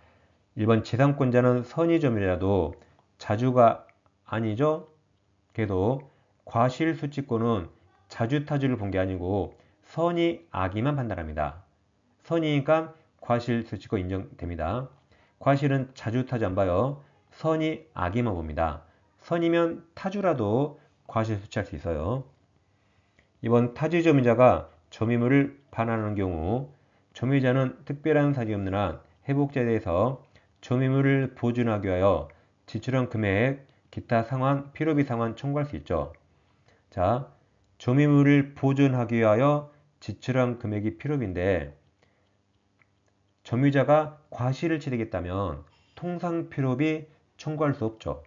1번 재산권자는 선의 점유자도 자주가 아니죠? 그래도 과실수취권은 자주타주를 본 게 아니고 선의 악의만 판단합니다. 선의니까 과실수취권 인정됩니다. 과실은 자주 타주 안 봐요. 선이 악이만 봅니다. 선이면 타주라도 과실 수취할 수 있어요. 이번 타주 점유자가 점유물을 반환하는 경우 점유자는 특별한 사정이 없는 한 회복자에 대해서 점유물을 보존하기 위하여 지출한 금액, 기타 상환, 필요비 상환 청구할 수 있죠. 자, 점유물을 보존하기 위하여 지출한 금액이 필요비인데 점유자가 과실을 치르겠다면 통상 필요비 청구할 수 없죠.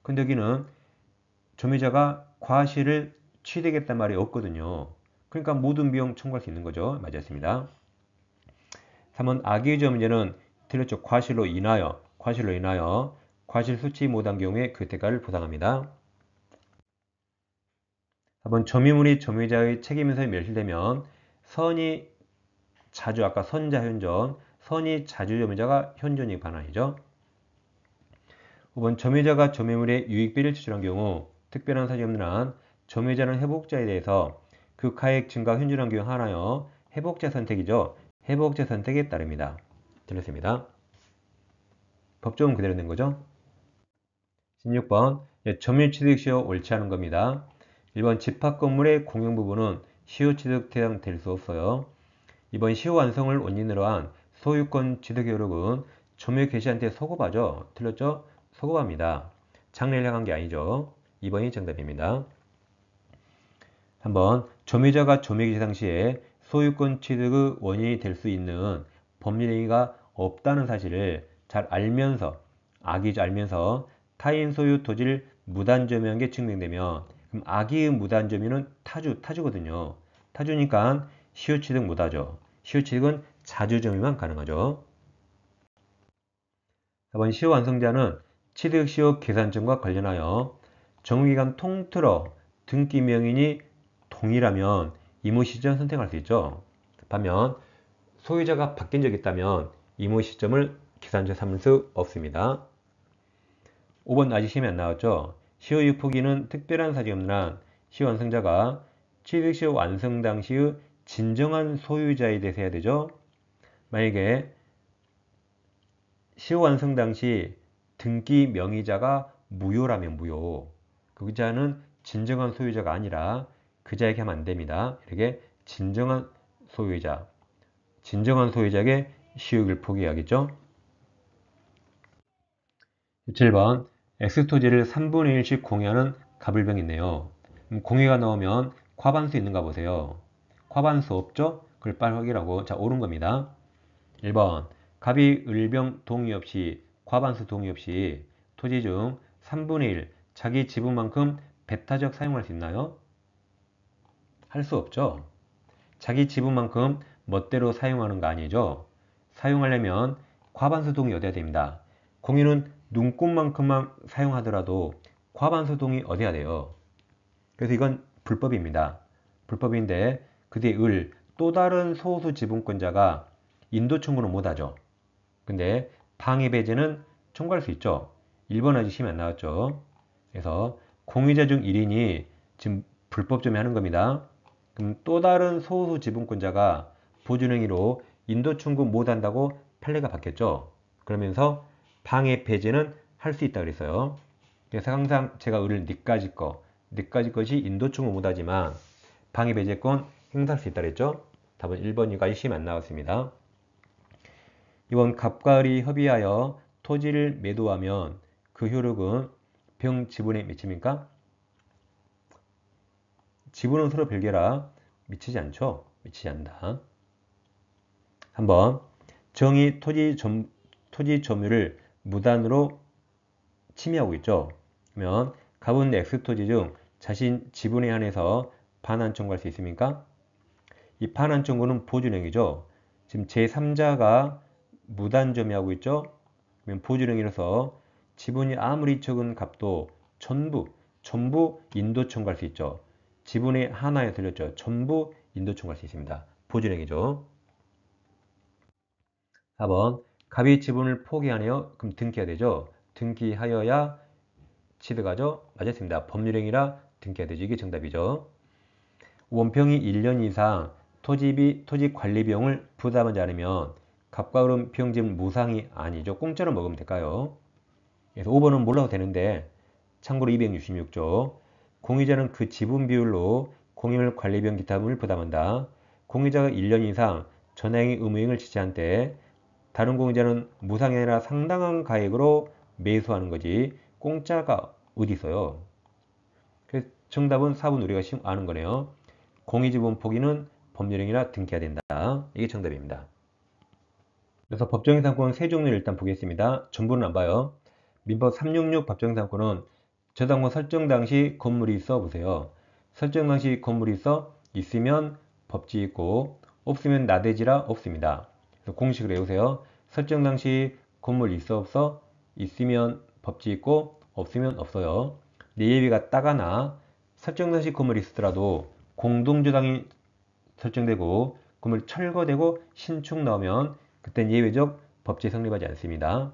근데 여기는 점유자가 과실을 취득했단 말이 없거든요. 그러니까 모든 비용 청구할 수 있는 거죠. 맞았습니다. 3번 악의 점유자는 틀렸죠. 과실로 인하여 과실 수취 못한 경우에 그 대가를 보상합니다. 4번 점유물이 점유자의 책임에서 멸실되면 선이 자주, 아까 선자 현존, 선이 자주 점유자가 현존이 반환이죠. 5번 점유자가 점유물의 유익비를 지출한 경우 특별한 사정이 없는 한 점유자는 회복자에 대해서 그 가액 증가 현존한 경우 하나여 회복자 선택이죠. 회복자 선택에 따릅니다. 틀렸습니다. 법조문 그대로 된 거죠. 16번 점유취득시효 옳지 않은 겁니다. 1번 집합건물의 공용 부분은 시효취득 대상 될 수 없어요. 2번 시효 완성을 원인으로 한 소유권 취득 효력은 점유 개시한테 소급하죠. 틀렸죠? 소급합니다. 장래를 향한 게 아니죠. 2번이 정답입니다. 3번 점유자가 점유 개시 당시에 소유권 취득의 원인이 될 수 있는 법률 행위가 없다는 사실을 잘 알면서 알면서 타인 소유 토지를 무단 점유한 게 증명되면 그럼 악의의 무단 점유는 타주거든요. 타주니까 시효 취득 못하죠. 시효 취득은 자주 점유만 가능하죠. 4번 시효 완성자는 취득 시효 계산점과 관련하여 정기간 통틀어 등기 명인이 동일하면 이무 시점 선택할 수 있죠. 반면 소유자가 바뀐 적이 있다면 이무 시점을 계산처 삼을 수 없습니다. 5번 아직 시험에 안 나왔죠. 시효 유포기는 특별한 사정이 없는 한 시효 완성자가 취득 시효 완성 당시의 진정한 소유자에 대해서 해야 되죠. 만약에 시효 완성 당시 등기 명의자가 무효라면 무효. 그 자는 진정한 소유자가 아니라 그 자에게 하면 안 됩니다. 이렇게 진정한 소유자에게 시효를 포기해야겠죠. 7번 X토지를 3분의 1씩 공유하는 갑을병이 있네요. 공유가 나오면 과반수 있는가 보세요. 과반수 없죠? 그걸 빨리 확인하고 자 옳은 겁니다. 1번 갑이 을병 동의 없이 과반수 동의 없이 토지 중 3분의 1 자기 지분만큼 배타적 사용할 수 있나요? 할 수 없죠. 자기 지분만큼 멋대로 사용하는 거 아니죠. 사용하려면 과반수 동의 얻어야 됩니다. 공유는 눈꽃만큼만 사용하더라도 과반수 동의 얻어야 돼요. 그래서 이건 불법입니다. 불법인데 그 뒤에 또 다른 소수 지분권자가 인도 청구는 못하죠. 근데 방해 배제는 청구할 수 있죠. 1번 아직 시험이 안 나왔죠. 그래서 공유자 중 1인이 지금 불법 점유하는 겁니다. 그럼 또 다른 소수 지분권자가 보존행위로 인도 청구 못한다고 판례가 바뀌었죠. 그러면서 방해 배제는 할 수 있다 그랬어요. 그래서 항상 제가 을을 니까지 것이 인도 청구 못하지만 방해 배제권 행사할 수 있다 그랬죠. 답은 1번 이가 시험 안 나왔습니다. 이번 갑과 을이 협의하여 토지를 매도하면 그 효력은 병 지분에 미칩니까? 지분은 서로 별개라 미치지 않죠. 미치지 않는다. 3번 정의 토지 점유를 무단으로 침해하고 있죠. 그러면 갑은 X토지 중 자신 지분에 한해서 반환 청구할 수 있습니까? 이 반환 청구는 보존행위죠. 지금 제3자가 무단 점유하고 있죠. 그러면 보존행위로서 지분이 아무리 적은 값도 전부 인도 청구할 수 있죠. 지분의 하나에 들렸죠. 전부 인도 청구할 수 있습니다. 보존행위죠. 4번 갑이 지분을 포기하네요. 그럼 등기해야 되죠. 등기하여야 취득하죠. 맞았습니다. 법률행위라 등기해야 되죠. 이게 정답이죠. 원평이 1년 이상 토지 관리 비용을 부담하지 않으면 값과 흐름 비용 지분 무상이 아니죠. 공짜로 먹으면 될까요? 그래서 5번은 몰라도 되는데 참고로 266조 공유자는 그 지분 비율로 공유물 관리비용 기타금을 부담한다. 공유자가 1년 이상 전행의 의무이행을 지시한 때 다른 공유자는 무상이 아니라 상당한 가액으로 매수하는 거지 공짜가 어디 있어요. 그래서 정답은 4번 우리가 아는 거네요. 공유지분 포기는 법률행위라 등기해야 된다. 이게 정답입니다. 그래서 법정이상권 세 종류를 일단 보겠습니다. 전부는 안 봐요. 민법 366 법정이상권은 저당권 설정 당시 건물이 있어 보세요. 설정 당시 건물이 있으면 법지 있고 없으면 나대지라 없습니다. 그래서 공식을 외우세요. 설정 당시 건물 있어 없어 있으면 법지 있고 없으면 없어요. 예비가 따가나 설정 당시 건물이 있었더라도 공동저당이 설정되고 건물 철거되고 신축 나오면 그땐 예외적 법제 성립하지 않습니다.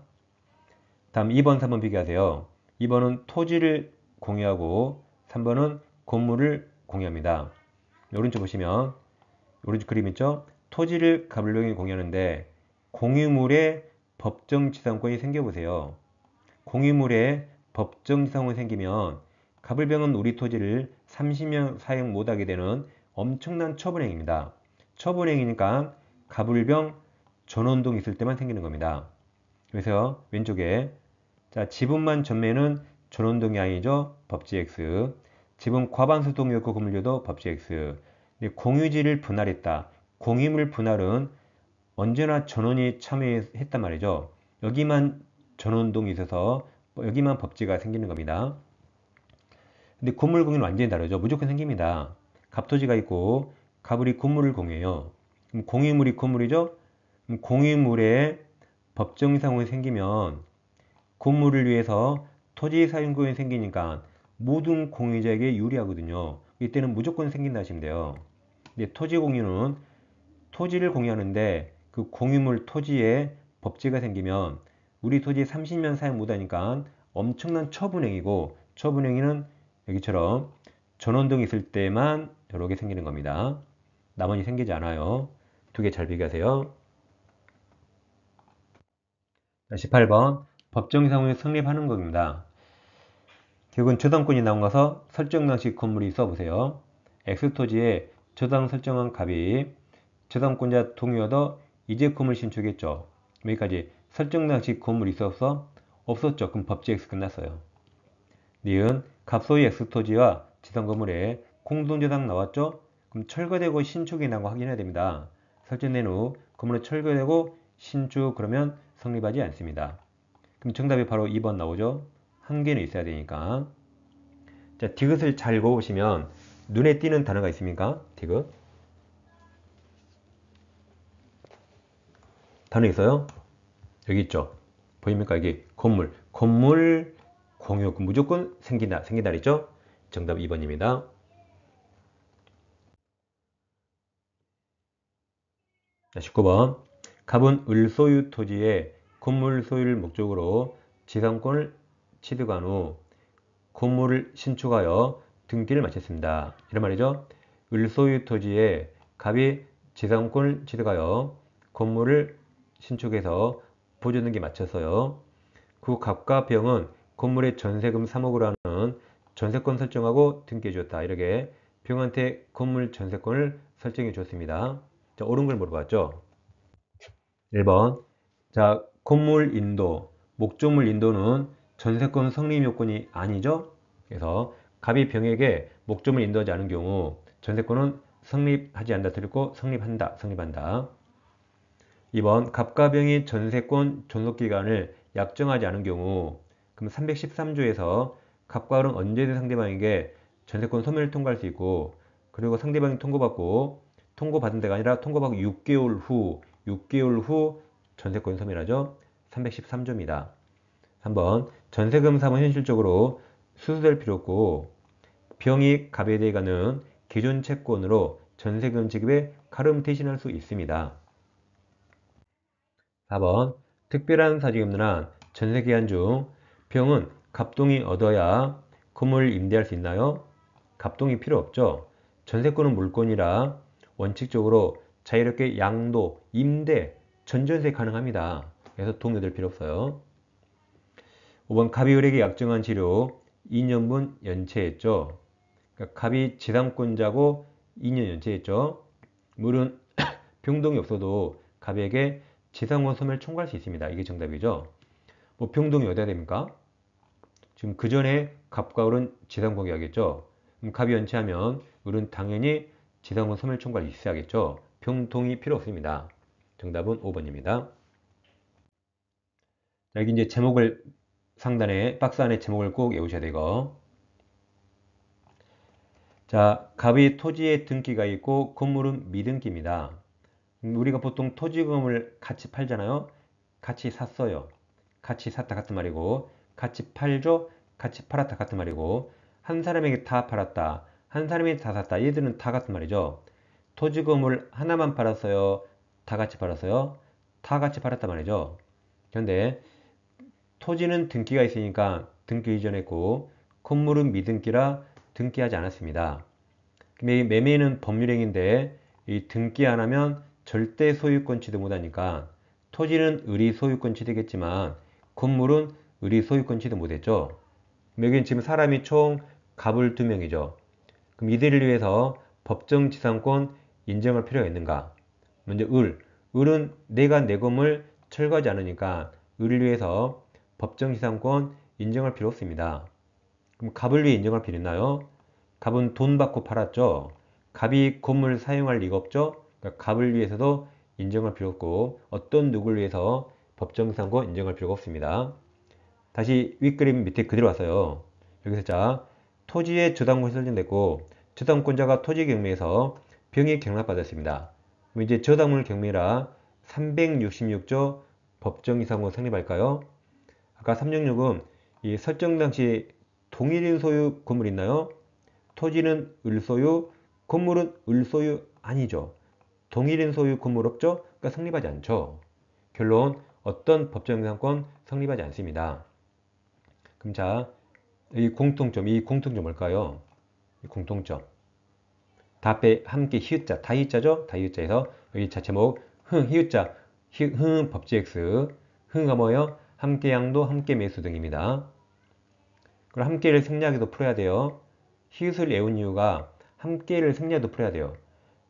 다음 2번, 3번 비교하세요. 2번은 토지를 공유하고 3번은 건물을 공유합니다. 오른쪽 보시면 오른쪽 그림 있죠? 토지를 가불병이 공유하는데 공유물에 법정지상권이 생겨보세요. 공유물에 법정지상권이 생기면 가불병은 우리 토지를 30년 사용 못하게 되는 엄청난 처분행위입니다. 처분행위니까 가불병 전원동 있을 때만 생기는 겁니다. 그래서 왼쪽에 자 지분만 전매는 전원동이 아니죠. 법지 X. 지분 과반수 동의였고 건물료도 법지 X. 공유지를 분할했다. 공유물 분할은 언제나 전원이 참여했단 말이죠. 여기만 전원동이 있어서 여기만 법지가 생기는 겁니다. 근데 건물 공유는 완전히 다르죠. 무조건 생깁니다. 갑토지가 있고 갑을이 건물을 공유해요. 그럼 공유물이 건물이죠. 그럼 공유물에 법정상황이 생기면 건물을 위해서 토지 사용권이 생기니까 모든 공유자에게 유리하거든요. 이때는 무조건 생긴다 하시면 돼요. 근데 토지 공유는 토지를 공유하는데 그 공유물 토지에 법지가 생기면 우리 토지 30년 사용 못하니까 엄청난 처분행위고 처분행위는 여기처럼 전원동이 있을 때만 이렇게 생기는 겁니다. 나머지 생기지 않아요. 두 개 잘 비교하세요. 18번 법정상황이 성립하는 겁니다. 결국은 저당권이 나온 거서 설정 당시 건물이 써보세요. X토지에 저당 설정한 값이 저당권자 동의 얻어 이제 건물 신축했죠. 여기까지 설정 당시 건물이 있었어? 없었죠. 그럼 법지 X 끝났어요. 니은 갑소의 X토지와 지상 건물에 공동저당 나왔죠? 그럼 철거되고 신축이 난 거 확인해야 됩니다. 설정된 후 건물은 철거되고 신축 그러면 성립하지 않습니다. 그럼 정답이 바로 2번 나오죠? 한 개는 있어야 되니까. 자, 디귿을 잘 읽어보시면 눈에 띄는 단어가 있습니까? 디귿. 단어 있어요? 여기 있죠? 보입니까? 여기 건물. 건물 공유. 무조건 생긴다. 생긴다 있죠? 정답 2번입니다. 19번. 갑은 을소유 토지에 건물 소유를 목적으로 지상권을 취득한 후 건물을 신축하여 등기를 마쳤습니다. 이런 말이죠. 을소유 토지에 갑이 지상권을 취득하여 건물을 신축해서 보조등기 마쳤어요. 그 갑과 병은 건물의 전세금 3억으로 하는 전세권 설정하고 등기해 주었다. 이렇게 병한테 건물 전세권을 설정해 줬습니다. 자, 옳은 걸 물어봤죠. 1번. 자, 건물 인도, 목적물 인도는 전세권 성립 요건이 아니죠? 그래서 갑이 병에게 목적물 인도하지 않은 경우 전세권은 성립하지 않다 들고 성립한다. 2번. 갑과 병이 전세권 존속기간을 약정하지 않은 경우 그럼 313조에서 갑과 을은 언제든 상대방에게 전세권 소멸을 통고할 수 있고 그리고 상대방이 통고받은 데가 아니라 통고받고 6개월 후 전세권 소멸하죠. 313조입니다. 3번 전세금 사업은 현실적으로 수수될 필요 없고 병이 갑에 대해 가는 기존 채권으로 전세금 지급에 가름 대신할 수 있습니다. 4번 특별한 사정이 없는 한 전세기간 중 병은 갑동이 얻어야 건물을 임대할 수 있나요? 갑동이 필요 없죠. 전세권은 물권이라 원칙적으로 자유롭게 양도, 임대 전전세 가능합니다. 그래서 동요될 필요 없어요. 5번 갑이 을에게 약정한 치료 2년분 연체했죠. 그러니까 갑이 지상권자고 2년 연체했죠. 물은 병동이 없어도 갑에게 지상권 소멸 청구할 수 있습니다. 이게 정답이죠. 뭐 병동이 어디야 됩니까? 지금 그 전에 갑과 을은 지상권 계약했죠. 그럼 갑이 연체하면 을은 당연히 지상권 소멸 청구할 수 있어야겠죠. 병동이 필요 없습니다. 정답은 5번입니다. 여기 이제 제목을 상단에 박스 안에 제목을 꼭 외우셔야 되고. 자, 갑이 토지에 등기가 있고 건물은 미등기입니다. 우리가 보통 토지금을 같이 팔잖아요. 같이 샀어요. 같이 샀다 같은 말이고, 같이 팔죠. 같이 팔았다 같은 말이고, 한 사람에게 다 팔았다, 한 사람이 다 샀다, 얘들은 다 같은 말이죠. 토지금을 하나만 팔았어요, 다 같이 팔았어요, 다 같이 팔았단 말이죠. 그런데 토지는 등기가 있으니까 등기 이전했고, 건물은 미등기라 등기하지 않았습니다. 매매는 법률행위인데 이 등기 안 하면 절대 소유권 취득 못하니까 토지는 을이 소유권 취득했지만 건물은 을이 소유권 취득 못했죠. 여기는 지금 사람이 총 갑을 2명이죠. 그럼 이들을 위해서 법정지상권 인정할 필요가 있는가? 먼저 을. 을은 내가 내 건물 철거하지 않으니까 을을 위해서 법정지상권 인정할 필요 없습니다. 그럼 갑을 위해 인정할 필요 있나요? 갑은 돈 받고 팔았죠. 갑이 건물 사용할 리가 없죠. 그러니까 갑을 위해서도 인정할 필요 없고 어떤 누구를 위해서 법정지상권 인정할 필요가 없습니다. 다시 윗그림 밑에 그대로 왔어요. 여기서 자, 토지의 저당권이 설정됐고 저당권자가 토지 경매에서 병이 경락받았습니다. 그럼 이제 저당물 경매라 366조 법정이상권 성립할까요? 아까 366은 이 설정 당시 동일인 소유 건물 있나요? 토지는 을소유, 건물은 을소유 아니죠. 동일인 소유 건물 없죠? 그러니까 성립하지 않죠. 결론, 어떤 법정이상권 성립하지 않습니다. 그럼 자, 이 공통점 뭘까요? 이 공통점. 다 앞에 함께 히읗자, 다히읗자죠? 다히읗자에서 여기 자 제목 히읗자, 흥은 법지 X. 흥가 뭐예요? 함께 양도, 함께 매수 등입니다. 그럼 함께를 생략해도 풀어야 돼요. 히읗을 외운 이유가 함께를 생략해도 풀어야 돼요.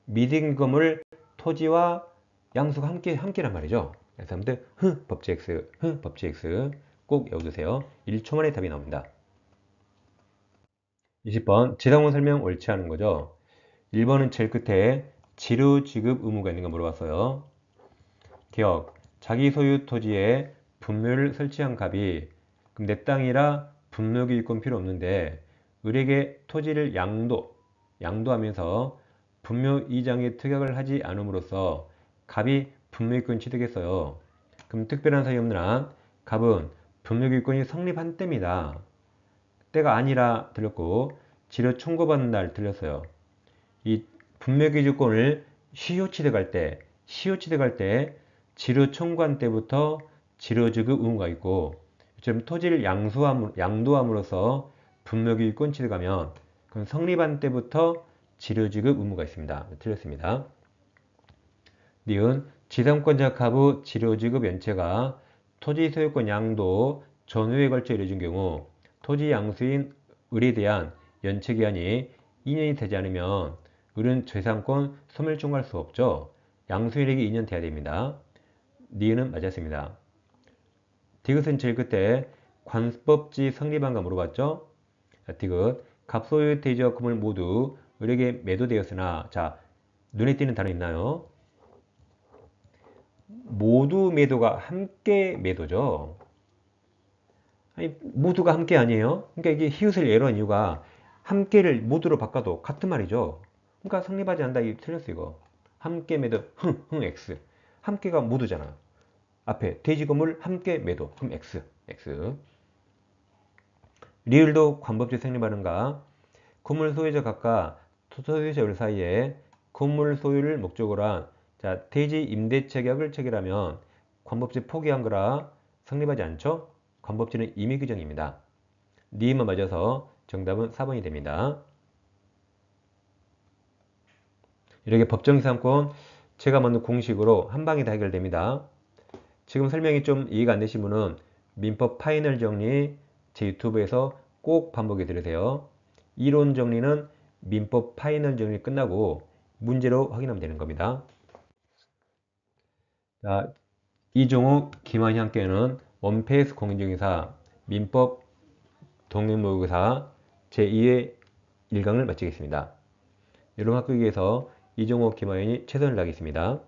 미등금을 토지와 양수가 함께란 말이죠. 그래서 여러분들 법지 X, 법지 X 꼭 외워두세요. 1초 만에 답이 나옵니다. 20번 지상권 설명 옳지 않은 거죠. 1번은 제일 끝에 지료 지급 의무가 있는가 물어봤어요. 기억, 자기 소유 토지에 분묘를 설치한 갑이 그럼 내 땅이라 분묘기유권 필요 없는데 을에게 토지를 양도하면서 분묘 이장의 특약을 하지 않음으로써 갑이 분묘기유권 취득했어요. 그럼 특별한 사유 없는 한 갑은 분묘기유권이 성립한 때입니다. 때가 아니라 들렸고 지료 청구받는 날 들렸어요. 이 분묘기유권을 시효취득할 때 지료 청구한 때부터 지료 지급 의무가 있고 지금 토지를 양도함으로써 분묘기유권 취득하면 그럼 성립한 때부터 지료 지급 의무가 있습니다. 틀렸습니다. 니은 지상권자 갑의 지료 지급 연체가 토지 소유권 양도 전후에 걸쳐 이루어진 경우 토지 양수인 을에 대한 연체 기한이 2년이 되지 않으면 을은 재산권 소멸 청구할 수 없죠. 양수인에게 2년 돼야 됩니다. 니은은 맞았습니다. 디귿은 제일 끝에 관법지 성립한가 물어봤죠. 자, 디귿 갑소유 대지와 건물 모두 을에게 매도되었으나 자 눈에 띄는 단어 있나요? 모두 매도가 함께 매도죠. 아니 모두가 함께 아니에요. 그러니까 이게 히읗을 예로한 이유가 함께를 모두로 바꿔도 같은 말이죠. 그러니까 성립하지 않는다. 이 틀렸어 이거. 함께 매도 X. 함께가 모두잖아. 앞에 대지 건물 함께 매도 그럼 X. 리을도 관법지 성립하는가? 건물 소유자 각과 소유자 을 사이에 건물 소유를 목적으로 한 자, 대지 임대 체결을 체결하면 관법지 포기한 거라 성립하지 않죠? 관법지는 임의 규정입니다. 니은만 맞아서 정답은 4번이 됩니다. 이렇게 법정이상권 제가 만든 공식으로 한 방에 다 해결됩니다. 지금 설명이 좀 이해가 안 되신 분은 민법 파이널 정리 제 유튜브에서 꼭 반복해 들으세요. 이론 정리는 민법 파이널 정리 끝나고 문제로 확인하면 되는 겁니다. 자, 이종욱, 김한희 함께는 원페이스 공인중개사 민법 동행모의고사 제2의 1강을 마치겠습니다. 여러분 합격을 위해서 이종욱, 김한희 최선을 다하겠습니다.